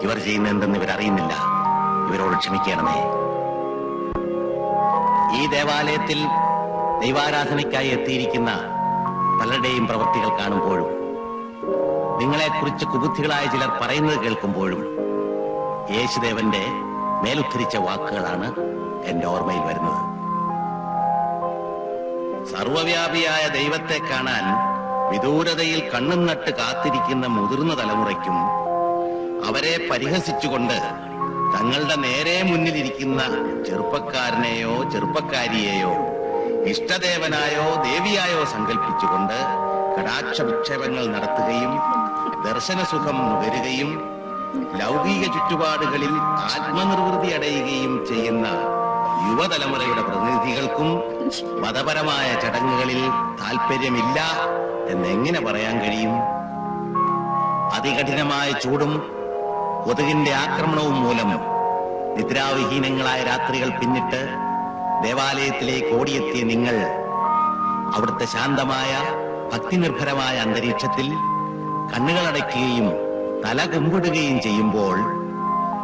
ഇവർ ചെയ്യുന്ന എന്തെന്ന് ഇവരറിയുന്നില്ല. ഇവരോട് ക്ഷമിക്കണമേ. ഈ ദേവാലയത്തിൽ ദൈവാരാധനയ്ക്കായി എത്തിയിരിക്കുന്ന പലരുടെയും പ്രവൃത്തികൾ കാണുമ്പോഴും നിങ്ങളെക്കുറിച്ച് കുബുദ്ധികളായ ചിലർ പറയുന്നത് കേൾക്കുമ്പോഴും യേശുദേവന്റെ മേലുദ്ധരിച്ച വാക്കുകളാണ് എന്റെ ഓർമ്മയിൽ വരുന്നത്. സർവവ്യാപിയായ ദൈവത്തെ കാണാൻ വിദൂരതയിൽ കണ്ണും നട്ട് കാത്തിരിക്കുന്ന മുതിർന്ന തലമുറയ്ക്കും അവരെ പരിഹസിച്ചുകൊണ്ട് തങ്ങളുടെ നേരെ മുന്നിലിരിക്കുന്ന ചെറുപ്പക്കാരനെയോ ചെറുപ്പക്കാരിയെയോ ഇഷ്ടദേവനായോ ദേവിയായോ സങ്കല്പിച്ചുകൊണ്ട് കടാക്ഷ വിക്ഷേപങ്ങൾ നടത്തുകയും ദർശനസുഖം നുകരുകയും ലൗകിക ചുറ്റുപാടുകളിൽ ആത്മനിർവൃതി അടയുകയും ചെയ്യുന്ന യുവതലമുറയുടെ പ്രതിനിധികൾക്കും മതപരമായ ചടങ്ങുകളിൽ താല്പര്യമില്ല എന്നെങ്ങനെ പറയാൻ കഴിയും? അതികഠിനമായ ചൂടും കൊതുകിന്റെ ആക്രമണവും മൂലം നിദ്രാവിഹീനങ്ങളായ രാത്രികൾ പിന്നിട്ട് ദേവാലയത്തിലേക്ക് ഓടിയെത്തിയ നിങ്ങൾ അവിടുത്തെ ശാന്തമായ ഭക്തിനിർഭരമായ അന്തരീക്ഷത്തിൽ കണ്ണുകളടയ്ക്കുകയും തല കുമ്പിടുകയും ചെയ്യുമ്പോൾ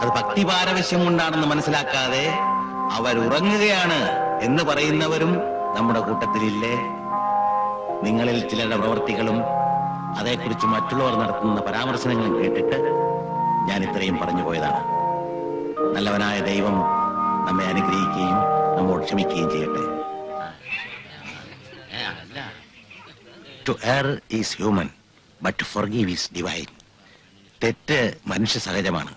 അത് ഭക്തിപാരവശ്യം കൊണ്ടാണെന്ന് മനസ്സിലാക്കാതെ അവരുറങ്ങുകയാണ് എന്ന് പറയുന്നവരും നമ്മുടെ കൂട്ടത്തിലില്ലേ? നിങ്ങളിൽ ചിലരുടെ പ്രവൃത്തികളും അതേക്കുറിച്ച് മറ്റുള്ളവർ നടത്തുന്ന പരാമർശനങ്ങളും കേട്ടിട്ട് ഞാൻ ഇത്രയും പറഞ്ഞു പോയതാണ്. നല്ലവനായ ദൈവം നമ്മെ അനുഗ്രഹിക്കുകയും നമ്മോട് ക്ഷമിക്കുകയും ചെയ്യട്ടെ. To err is human, but to forgive is divine. തെറ്റ് മനുഷ്യ സഹജമാണ്,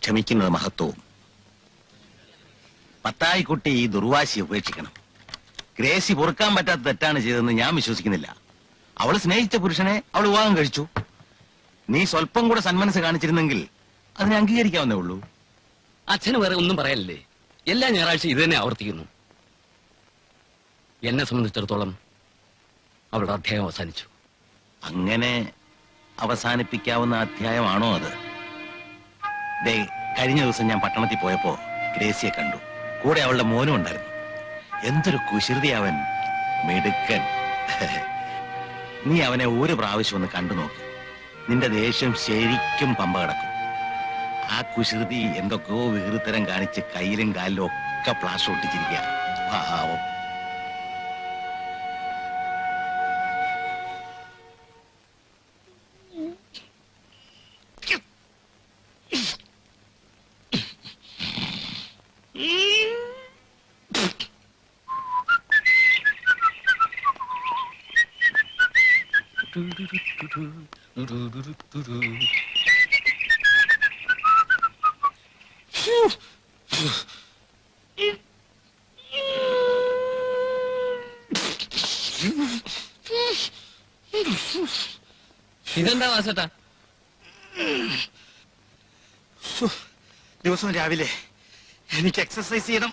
ക്ഷമിക്കുന്നത് മഹത്വവും. പത്തായിക്കുട്ടി ഈ ദുർവാശി ഉപേക്ഷിക്കണം. ഗ്രേസി പൊറുക്കാൻ പറ്റാത്ത തെറ്റാണ് ചെയ്തതെന്ന് ഞാൻ വിശ്വസിക്കുന്നില്ല. അവൾ സ്നേഹിച്ച പുരുഷനെ അവൾ വിവാഹം കഴിച്ചു. നീ സ്വല്പം കൂടെ സന്മനസ് കാണിച്ചിരുന്നെങ്കിൽ അതിനെ അംഗീകരിക്കാവുന്നേ ഉള്ളൂ. അച്ഛന് വേറെ ഒന്നും പറയാനില്ലേ? എല്ലാ ഞായറാഴ്ച ഇത് തന്നെ ആവർത്തിക്കുന്നു. എന്നെ സംബന്ധിച്ചിടത്തോളം അവളുടെ അധ്യായം അവസാനിച്ചു. അങ്ങനെ അവസാനിപ്പിക്കാവുന്ന അധ്യായമാണോ അത്? കഴിഞ്ഞ ദിവസം ഞാൻ പട്ടണത്തിൽ പോയപ്പോ ഗ്രേസിയെ കണ്ടു. കൂടെ അവളുടെ മോനും ഉണ്ടായിരുന്നു. എന്തൊരു കുശൃതി അവൻ, മിടുക്കൻ. നീ അവനെ ഒരു പ്രാവശ്യം ഒന്ന് കണ്ടു നോക്ക്. നിന്റെ ദേഷ്യം ശരിക്കും പമ്പ കിടക്കും. ആ കുശൃതി എന്തൊക്കെയോ വികൃതരം കാണിച്ച് കയ്യിലും കാലിലും ഒക്കെ പ്ലാസ്റ്റർ ഒട്ടിച്ചിരിക്കുക. പാവം. ഇതെന്താ വാസേട്ടാ? ദിവസവും രാവിലെ എനിക്ക് എക്സസൈസ് ചെയ്യണം,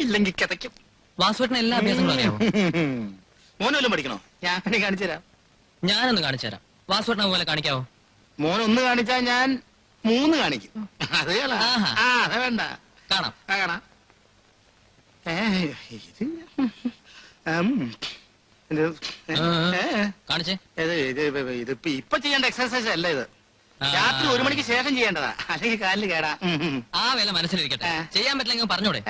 ഇല്ലെങ്കിൽ കിതയ്ക്കും. വാസുവേട്ടന് എല്ലാ അഭ്യാസങ്ങളും അറിയാമോ? മോനൊന്നും പഠിക്കണോ? ഞാൻ കാണിച്ചു തരാം. ഞാനൊന്ന് കാണിച്ചു തരാം. വാസുവേട്ടനെ പോലെ കാണിക്കാവോ? മോനൊന്ന് കാണിച്ചാൽ ഞാൻ 3 കാണിക്കും. അത് വേണ്ട, കാണാം. കാണാം. കാണിച്ചേ. ഇത് ഇപ്പൊ ചെയ്യേണ്ട എക്സസൈസ് അല്ല ഇത്. രാത്രി 1 മണിക്ക് ശേഷം ചെയ്യേണ്ടതാ, അല്ലെങ്കിൽ കാലിന് കേടാ. ആ വേല മനസ്സിലിരിക്കട്ടെ. ചെയ്യാൻ പറ്റില്ലെങ്കിൽ പറഞ്ഞൂടെ?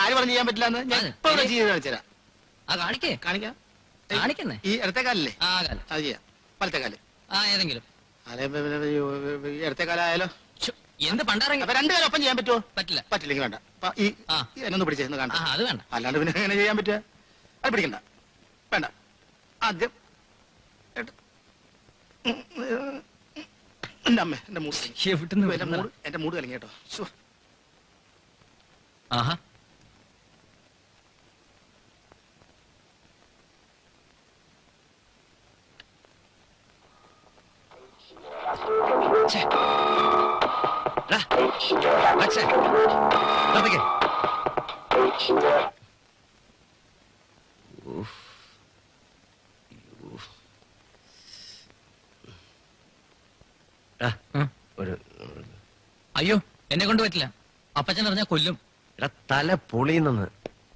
ആര് പറഞ്ഞു ചെയ്യാൻ പറ്റില്ല? ഞാൻ ഇപ്പൊ ചെയ്ത് കാണിച്ചുതരാം. കാണിക്കാം. കാണിക്കുന്നേ ഈ ഇടത്തെ കാലല്ലേ? ആ കാലം അത് ചെയ്യാം. വലത്തെ കാല് ഏതെങ്കിലും. ഇടത്തെ കാലായാലോ? എന്ത് പണ്ടാറങ്ങി? 2 കാലം ഒപ്പം ചെയ്യാൻ പറ്റുമോ? പറ്റില്ലെങ്കിൽ വേണ്ട. എന്നൊന്ന് പിടിച്ചേന്ന് കാണാം. അത് വേണ്ട. അല്ലാണ്ട് പിന്നെ എങ്ങനെ ചെയ്യാൻ പറ്റുക? അത് പിടിക്കണ്ട, വേണ്ട. ആദ്യം എന്റെ അമ്മ, എന്റെ മൂട് കലങ്ങി കേട്ടോ. ആഹാ, അയ്യോ, എന്നെ കൊണ്ട് പറ്റില്ല. അപ്പച്ചൻ അറിഞ്ഞാ കൊല്ലും. തല പൊളിയുന്നെന്ന്.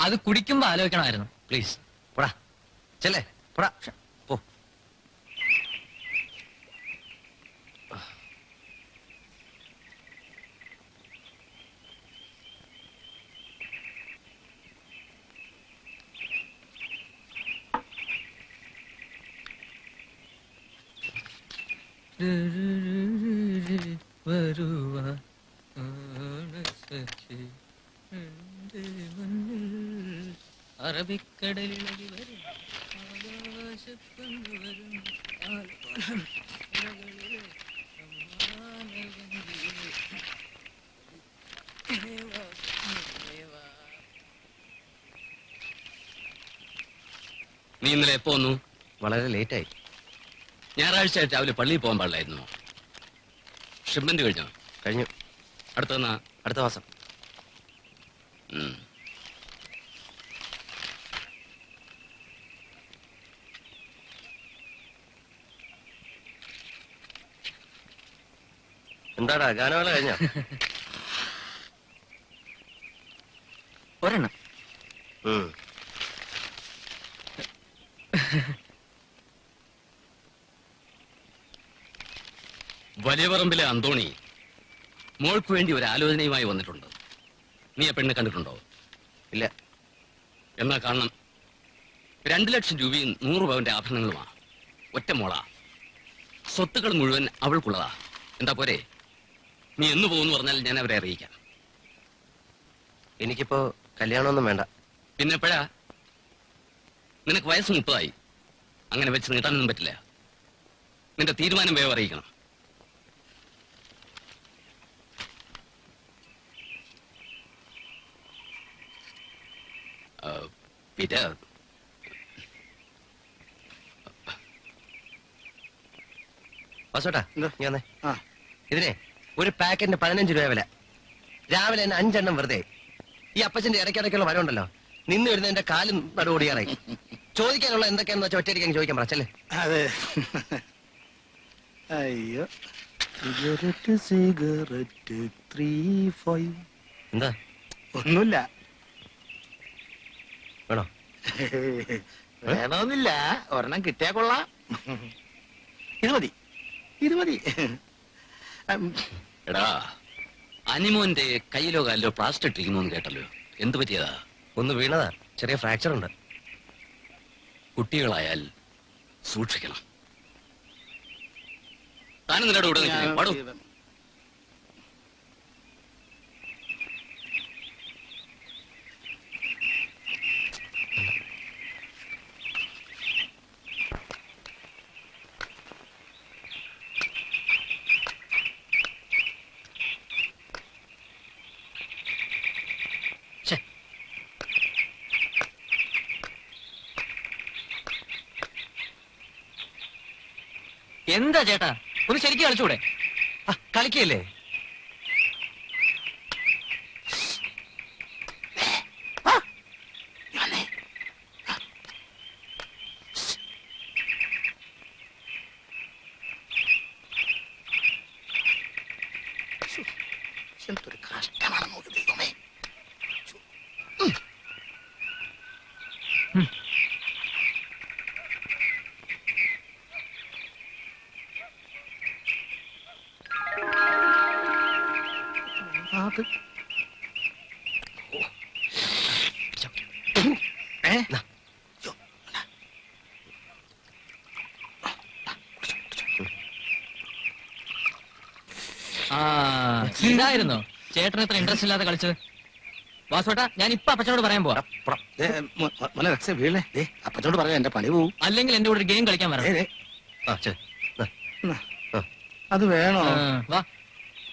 അത് കുടിക്കുമ്പോ ആലോചിക്കണമായിരുന്നു. പ്ലീസ് പോടാ, ചെല്ലേ പോടാ, പോ. അറബിക്കടലിളകി വരും ആകാശപ്പന്ത് വരും ആൽപ്പനകളിലെ നീ ഇന്നലെ എപ്പോ വന്നു? വളരെ ലേറ്റായി. ഞായറാഴ്ച രാവിലെ പള്ളിയിൽ പോകാൻ പാടില്ലായിരുന്നു. ഷിപ്മെന്റ് കഴിഞ്ഞോ? കഴിഞ്ഞു. അടുത്ത അടുത്ത മാസം. എന്താടാ ഗാനമേള കഴിഞ്ഞോ? ഒരെണ്ണം. വലിയ പറമ്പിലെ അന്തോണി മോൾക്ക് വേണ്ടി ഒരു ആലോചനയുമായി വന്നിട്ടുണ്ട്. നീ ആ പെണ്ണ് കണ്ടിട്ടുണ്ടോ? ഇല്ല. എന്നാ കാണണം. 2 ലക്ഷം രൂപയും 100 പവന്റെ ആഭരണങ്ങളുമാ. ഒറ്റ മോളാ. സ്വത്തുക്കൾ മുഴുവൻ അവൾക്കുള്ളതാ. എന്താ പോരെ? നീ എന്ന് പോകുന്നു പറഞ്ഞാൽ ഞാൻ അവരെ അറിയിക്കാം. എനിക്കിപ്പോ കല്യാണമൊന്നും വേണ്ട. പിന്നെ എപ്പോഴാ? നിനക്ക് വയസ്സ് 30ആയി. അങ്ങനെ വെച്ച് നീട്ടാനൊന്നും പറ്റില്ല. നിന്റെ തീരുമാനം വേഗം അറിയിക്കണം. പീറ്റർ, വാസോട്ടാ ഞാൻ ഇതിനെ ഒരു പാക്കറ്റിന് 15 രൂപ വില. രാവിലെ തന്നെ 5 എണ്ണം വെറുതെ. ഈ അപ്പച്ചന്റെ ഇടയ്ക്കിടയ്ക്കുള്ള വരവുണ്ടല്ലോ, നിന്ന് വരുന്നതിന്റെ കാലും നടുപൊടിയാറായി. ചോദിക്കാനുള്ള എന്തൊക്കെയാന്ന് വെച്ചാൽ ഒറ്റയടിക്കാൻ ചോദിക്കാൻ പറച്ചല്ലേ. അതെ. അയ്യോ, സിഗരറ്റ് സിഗരറ്റ് 3-5. എന്താ? ഒന്നുമില്ല. വേണോ? വേണമെന്നില്ല, ഒരെണ്ണം കിട്ടിയാ കൊള്ളാം. ഇത് മതി, ഇത് മതി. എടാ, അനിമോന്റെ കയ്യിലോ കാലിലോ പ്ലാസ്റ്റർ ഇട്ടിരിക്കുന്നു കേട്ടല്ലോ. എന്ത് പറ്റിയതാ? ഒന്ന് വീണതാ, ചെറിയ ഫ്രാക്ചർ ഉണ്ട്. കുട്ടികളായാൽ സൂക്ഷിക്കണം. താനും നിന്നോട് ഇവിടെ നിൽക്കുന്നേ. പാടൂ. എന്താ ചേട്ടാ, ഒന്ന് ശരിക്കും കളിച്ചൂടെ? കളിക്കല്ലേ? എന്തൊരു കഷ്ടമാണ് നോക്ക് ദൈവമേ. അത് ഇതായിരുന്നോ ചേട്ടൻ ഇത്ര ഇൻട്രസ്റ്റ് ഇല്ലാതെ കളിച്ചത്? വാസോട്ടാ, ഞാൻ ഇപ്പൊ അപ്പച്ചനോട് പറയാൻ പോവാ. മോനെ രക്ഷ വീഴേ. അപ്പച്ചോട് പറയാം, എന്റെ പണി പോവും. അല്ലെങ്കിൽ എന്റെ കൂടെ ഒരു ഗെയിം കളിക്കാൻ വരാം. അത് വേണോ? വാ.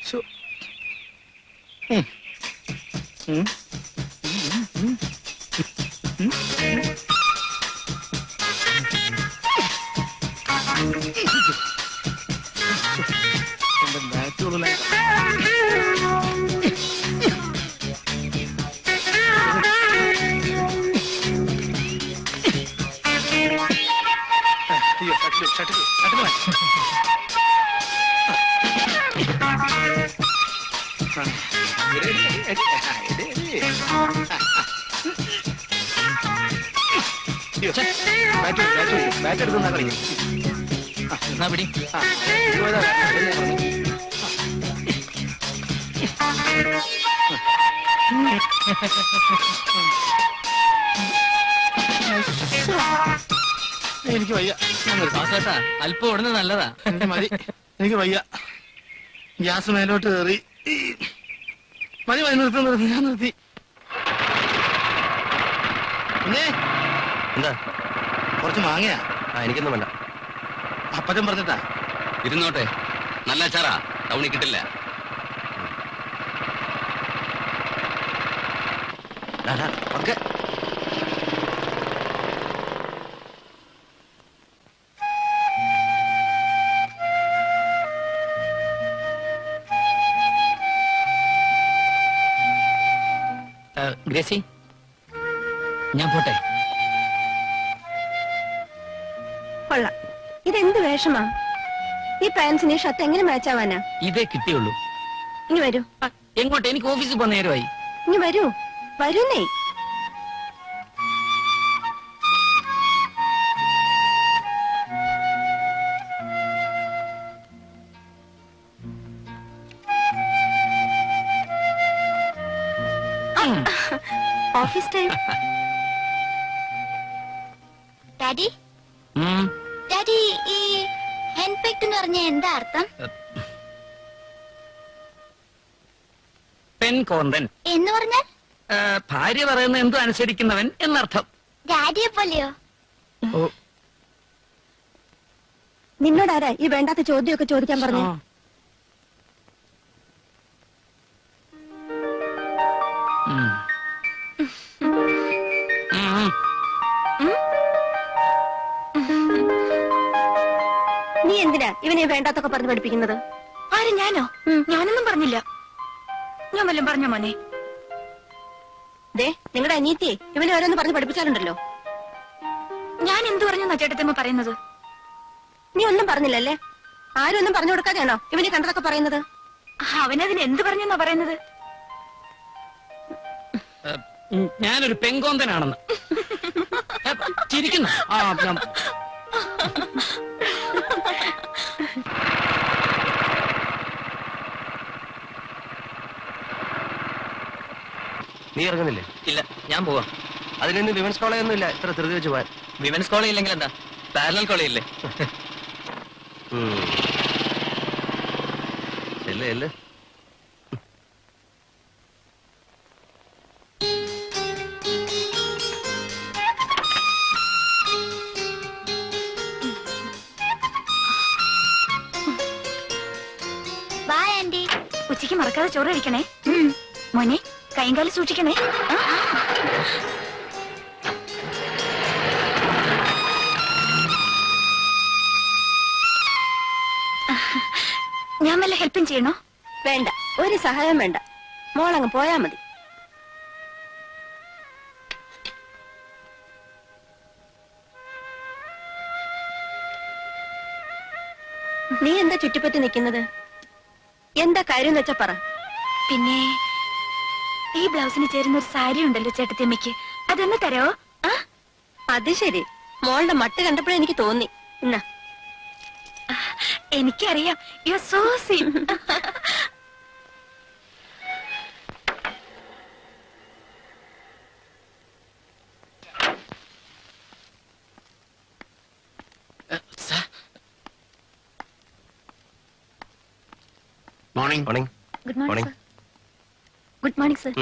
ശ്ശോ. എന്റെ ബാറ്റുള്ള ബാറ്റ് എടുത്തുന്നാ കളി. എന്നാ പിടി. എനിക്ക് വയ്യ. വാസോട്ടാ, അല്പം ഉടനെ നല്ലതാ. മതി. എനിക്ക് വയ്യ. ഗ്യാസ് മേലോട്ട് കയറി. മതി മതി, നിർത്തി ഞാൻ നിർത്തി. പിന്നെ എന്താ? കുറച്ച് മാങ്ങയാ. എനിക്കൊന്നും വേണ്ട. അപ്പച്ചൻ പറഞ്ഞിട്ടാ. ഇരുന്നോട്ടെ, നല്ല അച്ചാറാ, ടൗണിൽ കിട്ടില്ല. ഓക്കെ. ഗ്രേസി, ഞാൻ പോട്ടെ. കൊള്ളാം. ഇതെന്ത് വേഷമാ? ഈ പാൻസിന് ഷർട്ട് എങ്ങനെ മാച്ച് ആവാനാ? ഇതേ കിട്ടിയുള്ളൂ. ഇനി വരൂ. എങ്ങോട്ട്? എനിക്ക് ഓഫീസിൽ പോകുന്ന നേരമായി. ഇനി വരൂ. വരുന്നേ. Office time. ഡാഡി ഉം. ഡാഡി, ഈ ഹെൻപെക്ട് എന്ന് പറഞ്ഞ എന്താ അർത്ഥം? പെൻ കോന്തൻ എന്ന് പറഞ്ഞാൽ ഭാര്യ പറയുന്ന എന്തും അനുസരിക്കുന്നവൻ എന്നർത്ഥം. ഡാഡിയെ പോലെയോ? നിന്നോടാരാ ഈ വേണ്ടാത്ത ചോദ്യമൊക്കെ ചോദിക്കാൻ പറഞ്ഞു? ആ. ഉം. ഉം. നീ എന്തിനാ ഇവനെ വേണ്ടാത്തൊക്കെ പറഞ്ഞ് പഠിപ്പിക്കുന്നത്? ആര്, ഞാനോ? ഞാനൊന്നും പറഞ്ഞില്ല. ഞാൻ വല്ലതും പറഞ്ഞ മോനെ? ദേ, നിങ്ങളുടെ അനിയത്തിയെ ഇവനെ ഓരോന്ന് പറഞ്ഞ് പഠിപ്പിച്ചാലുണ്ടല്ലോ. ഞാൻ എന്തു പറഞ്ഞു ചേട്ടത്തമ്മ പറയുന്നത്? നീ ഒന്നും പറഞ്ഞില്ലല്ലേ? ആരും ഒന്നും പറഞ്ഞു കൊടുക്കാതെയാണോ ഇവനെ കണ്ടതൊക്കെ പറയുന്നത്? അവനതിന് എന്ത് പറഞ്ഞെന്നാ പറയുന്നത്? ഞാനൊരു പെങ്കോന്തനാണെന്ന്. ചിരിക്കുന്നു. നീ ഇറങ്ങുന്നില്ലേ? ഇല്ല, ഞാൻ പോവാം. അതിനൊന്നും വിമൻസ് കോളേജ് ഒന്നും ഇല്ല ഇത്ര ധൃതി വെച്ച് പോവാൻ. വിമൻസ് കോളേജ് ഇല്ലെങ്കിൽ എന്താ, പാരലൽ കോളേജ് ഇല്ലേ? ചെല്ല് ചെല്ല്. By anti. ഉച്ചയ്ക്ക് മറക്കാതെ ചോറ് കഴിക്കണേ മോനെ. കൈകാലം സൂക്ഷിക്കണേ. ഞാൻ വല്ല ഹെൽപ്പും ചെയ്യണോ? വേണ്ട, ഒരു സഹായം വേണ്ട. മോളങ്ങ് പോയാ മതി. നീ എന്താ ചുറ്റിപ്പറ്റി നിൽക്കുന്നത്? എന്താ കാര്യം വെച്ചാ പറ. പിന്നെ ഈ ബ്ലൗസിന് ചേരുന്ന ഒരു സാരി ഉണ്ടല്ലോ ചേട്ടത്തിയമ്മയ്ക്ക്, അതൊന്ന് തരോ? അത് ശരി, മോളുടെ മട്ട് കണ്ടപ്പോഴേ എനിക്ക് തോന്നി. എന്നാ, എനിക്കറിയാം. You so sweet. Morning. Morning. Good morning morning. Sir. Good morning sir.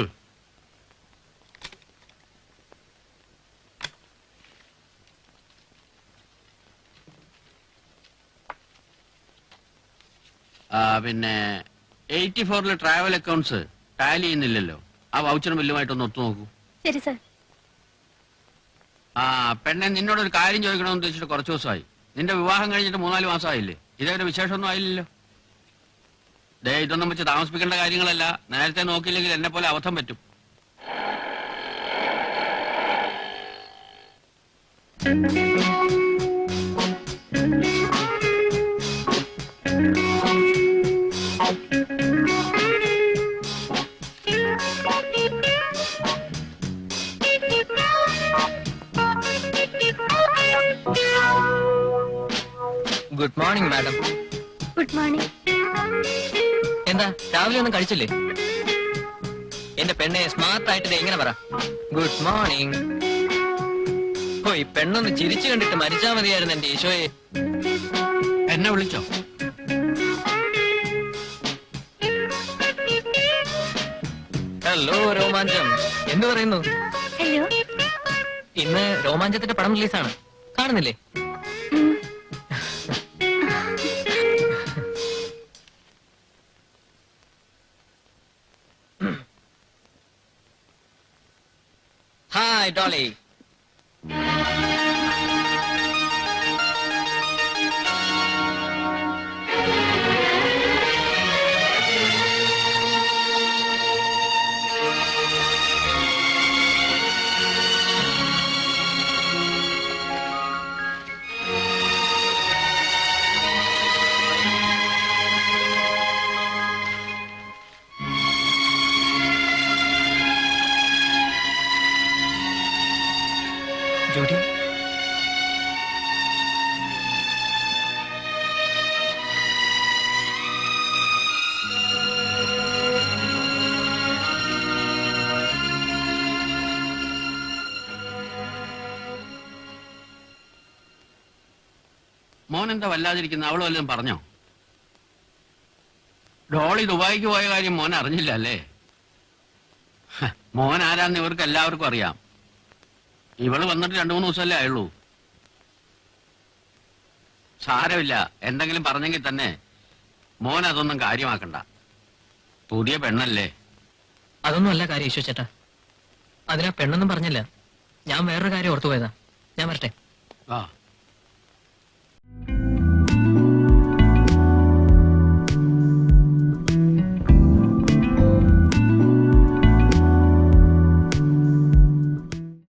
പിന്നെ 84 ട്രാവൽ അക്കൗണ്ട്സ് ടാലി ചെയ്യുന്നില്ലല്ലോ. ആ വൗച്ചറും ബില്ലുമായിട്ടൊന്ന് ഒത്തു നോക്കൂ. ശരി സർ. പെണ്ണെ, നിന്നോടൊരു കാര്യം ചോദിക്കണമെന്ന് ഉദ്ദേശിച്ചിട്ട് കുറച്ച് ദിവസമായി. നിന്റെ വിവാഹം കഴിഞ്ഞിട്ട് 3-4 മാസമായില്ലേ? ഇതേവരെ വിശേഷമൊന്നും ആയില്ലല്ലോ. ദേ, ഇതൊന്നും വെച്ച് താമസിപ്പിക്കേണ്ട കാര്യങ്ങളല്ല. നേരത്തെ നോക്കിയില്ലെങ്കിൽ എന്നെ പോലെ അബദ്ധം പറ്റും. Good morning madam. Good morning. എന്താ രാവിലെ ഒന്നും കഴിച്ചില്ലേ? എന്റെ പെണ്ണെ, സ്മാർട്ട് ആയിട്ട് എങ്ങനെ പറ ഗുഡ് മോർണിംഗ്. ഓ, ഈ പെണ്ണൊന്ന് ചിരിച്ചു കണ്ടിട്ട് മരിച്ചാ മതിയായിരുന്നു എന്റെ ഈശോയെ. എന്നെ വിളിച്ചോ? ഹലോ രോമാഞ്ചം എന്ത് പറയുന്നു? ഹലോ. ഇന്ന് രോമാഞ്ചത്തിന്റെ പടം റിലീസാണ്, കാണുന്നില്ലേ? ഹായ് ഡോളി. ജോഡി, മോൻ എന്താ വല്ലാതിരിക്കുന്ന? അവള് വല്ലതും പറഞ്ഞോ? ഡോളി ദുബായിക്ക് പോയ കാര്യം മോൻ അറിഞ്ഞില്ല അല്ലേ? മോൻ ആരാന്ന് ഇവർക്ക് എല്ലാവർക്കും അറിയാം. ഇവള് വന്നിട്ട് 2-3 ദിവസമല്ലേ ആയുള്ളൂ. സാരമില്ല, എന്തെങ്കിലും പറഞ്ഞെങ്കിൽ തന്നെ മോൻ അതൊന്നും കാര്യമാക്കണ്ട. പുതിയ പെണ്ണല്ലേ. അതൊന്നും അല്ല കാര്യം ഈശോ ചേട്ടാ. അതിനാ പെണ്ണൊന്നും പറഞ്ഞില്ല. ഞാൻ വേറൊരു കാര്യം ഓർത്തു പോയതാ. ഞാൻ വരട്ടെ. ആ